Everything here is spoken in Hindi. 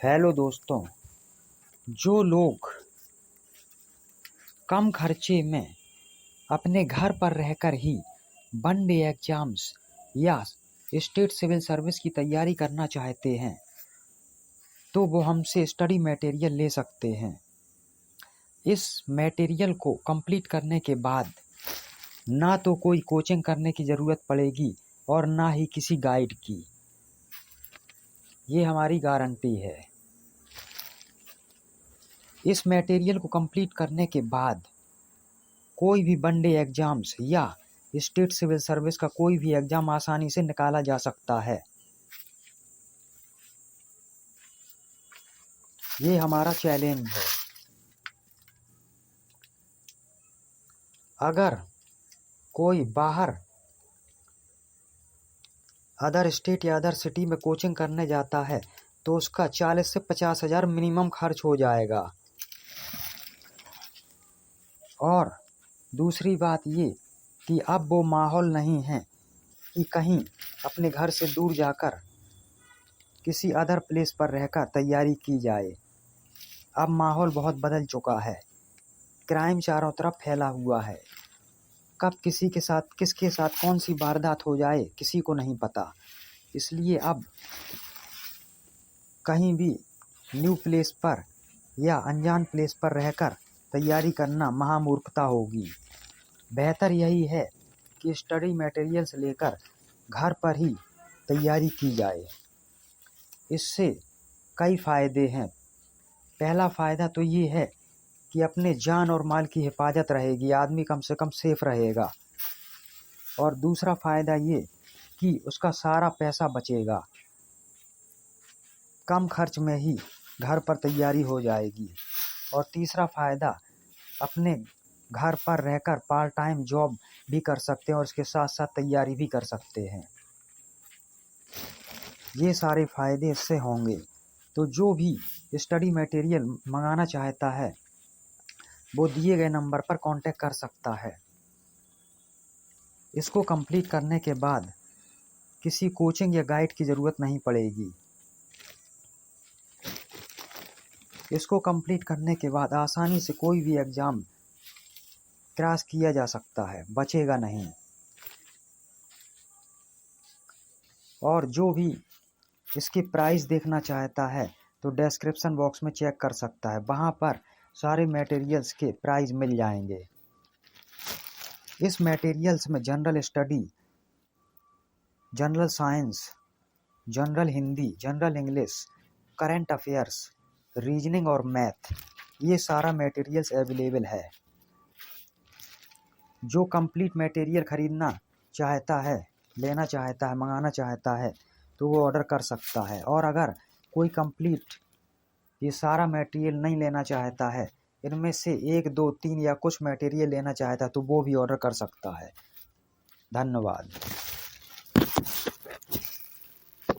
हेलो दोस्तों, जो लोग कम खर्चे में अपने घर पर रहकर ही वन डे एग्जाम्स या स्टेट सिविल सर्विस की तैयारी करना चाहते हैं तो वो हमसे स्टडी मटेरियल ले सकते हैं। इस मटेरियल को कंप्लीट करने के बाद ना तो कोई कोचिंग करने की ज़रूरत पड़ेगी और ना ही किसी गाइड की। ये हमारी गारंटी है। इस मटेरियल को कंप्लीट करने के बाद कोई भी वन डे एग्जाम्स या स्टेट सिविल सर्विस का कोई भी एग्जाम आसानी से निकाला जा सकता है। ये हमारा चैलेंज है। अगर कोई बाहर अदर स्टेट या अदर सिटी में कोचिंग करने जाता है तो उसका 40 से 50 हज़ार मिनिमम खर्च हो जाएगा। और दूसरी बात ये कि अब वो माहौल नहीं है कि कहीं अपने घर से दूर जाकर किसी अदर प्लेस पर रहकर तैयारी की जाए। अब माहौल बहुत बदल चुका है। क्राइम चारों तरफ फैला हुआ है। कब किसी के साथ किसके साथ कौन सी वारदात हो जाए किसी को नहीं पता। इसलिए अब कहीं भी न्यू प्लेस पर या अनजान प्लेस पर रहकर तैयारी करना महामूर्खता होगी। बेहतर यही है कि स्टडी मटेरियल्स लेकर घर पर ही तैयारी की जाए। इससे कई फ़ायदे हैं। पहला फ़ायदा तो ये है कि अपने जान और माल की हिफाजत रहेगी, आदमी कम से कम सेफ रहेगा। और दूसरा फ़ायदा ये कि उसका सारा पैसा बचेगा, कम खर्च में ही घर पर तैयारी हो जाएगी। और तीसरा फ़ायदा, अपने घर पर रहकर पार्ट टाइम जॉब भी कर सकते हैं और इसके साथ साथ तैयारी भी कर सकते हैं। ये सारे फ़ायदे इससे होंगे। तो जो भी स्टडी मटेरियल मंगाना चाहता है वो दिए गए नंबर पर कांटेक्ट कर सकता है। इसको कंप्लीट करने के बाद किसी कोचिंग या गाइड की ज़रूरत नहीं पड़ेगी। इसको कंप्लीट करने के बाद आसानी से कोई भी एग्ज़ाम क्रैश किया जा सकता है, बचेगा नहीं। और जो भी इसकी प्राइस देखना चाहता है तो डिस्क्रिप्शन बॉक्स में चेक कर सकता है, वहाँ पर सारे मटेरियल्स के प्राइस मिल जाएंगे। इस मटेरियल्स में general study, general science, general Hindi, general English, current affairs, reasoning और मैथ, ये सारा मटेरियल्स अवेलेबल है। जो कंप्लीट मटेरियल ख़रीदना चाहता है, लेना चाहता है, मंगाना चाहता है तो वो ऑर्डर कर सकता है। और अगर कोई कंप्लीट ये सारा मटेरियल नहीं लेना चाहता है, इनमें से 1, 2, 3 या कुछ मटेरियल लेना चाहता है तो वो भी ऑर्डर कर सकता है। धन्यवाद।